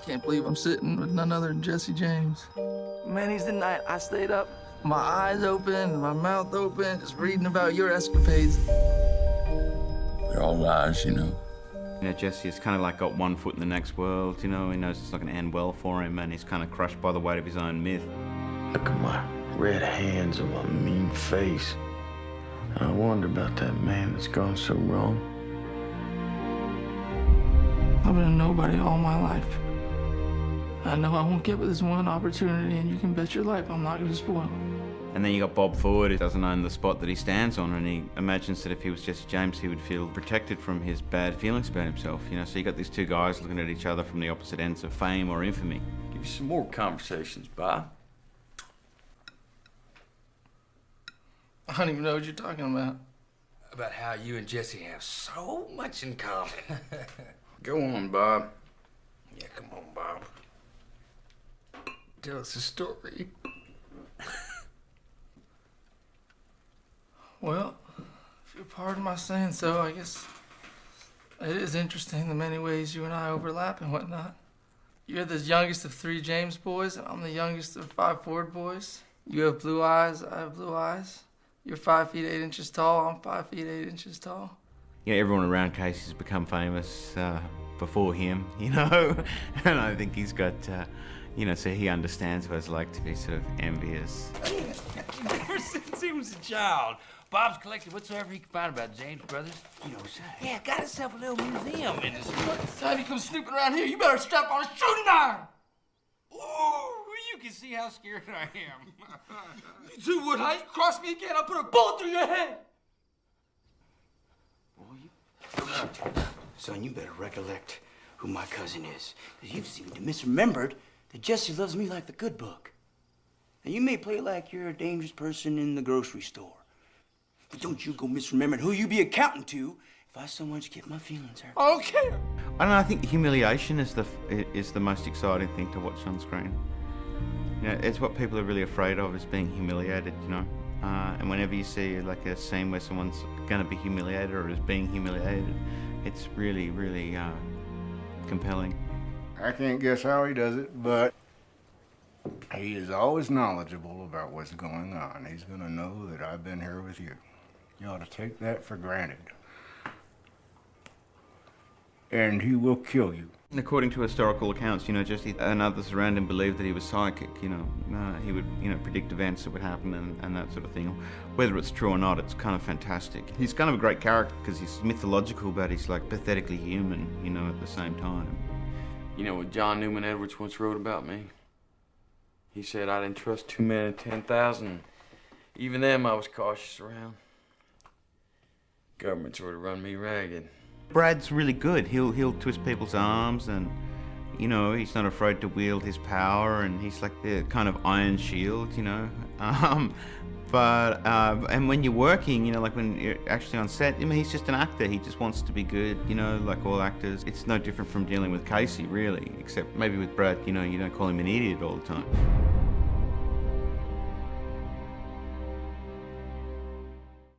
Can't believe I'm sitting with none other than Jesse James. Many's the night I stayed up, my eyes open, my mouth open, just reading about your escapades. They're all lies, you know. You know, Jesse has kind of like got one foot in the next world, you know, he knows it's not going to end well for him, and he's kind of crushed by the weight of his own myth. Look at my red hands and my mean face. I wonder about that man that's gone so wrong. I've been a nobody all my life. I know I won't get with this one opportunity, and you can bet your life I'm not going to spoil it. And then you got Bob Ford, who doesn't own the spot that he stands on, and he imagines that if he was Jesse James, he would feel protected from his bad feelings about himself. You know, so you got these two guys looking at each other from the opposite ends of fame or infamy. Give you some more conversations, Bob. I don't even know what you're talking about. About how you and Jesse have so much in common. Go on, Bob. Yeah, come on, Bob. Tell us a story. Well, if you'll pardon my saying so, I guess it is interesting the many ways you and I overlap and whatnot. You're the youngest of 3 James boys, and I'm the youngest of 5 Ford boys. You have blue eyes, I have blue eyes. You're 5 feet 8 inches tall, I'm 5 feet 8 inches tall. Yeah, everyone around Casey's become famous before him, you know? And I think he's got, you know, so he understands what it's like to be sort of envious. Ever since he was a child, Bob's collected whatsoever he can find about James Brothers. You know, yeah, got himself a little museum in his... Next time you come snooping around here, you better strap on a shooting iron! Ooh, you can see how scared I am. You two would, huh? You cross me again, I'll put a bullet through your head! Son, you better recollect who my cousin is, because you've seemed to misremembered that Jesse loves me like the good book. Now, you may play like you're a dangerous person in the grocery store, but don't you go misremembering who you be accounting to if I so much get my feelings hurt. I don't care! I don't know, I think humiliation is the most exciting thing to watch on screen. You know, it's what people are really afraid of, is being humiliated, you know? And whenever you see like a scene where someone's gonna be humiliated or is being humiliated, it's really, really compelling. I can't guess how he does it, but he is always knowledgeable about what's going on. He's gonna know that I've been here with you. You ought to take that for granted. And he will kill you. And according to historical accounts, you know, Jesse and others around him believed that he was psychic, you know. He would, you know, predict events that would happen and that sort of thing. Whether it's true or not, it's kind of fantastic. He's kind of a great character because he's mythological, but he's like pathetically human, you know, at the same time. You know what John Newman Edwards once wrote about me? He said I didn't trust 2 men in 10,000. Even them I was cautious around. Government sort of run me ragged. Brad's really good. He'll twist people's arms, and you know, he's not afraid to wield his power, and he's like the kind of iron shield, you know. And when you're working, you know, like when you're actually on set, I mean, he's just an actor. He just wants to be good, you know, like all actors. It's no different from dealing with Casey, really, except maybe with Brad, you know, you don't call him an idiot all the time.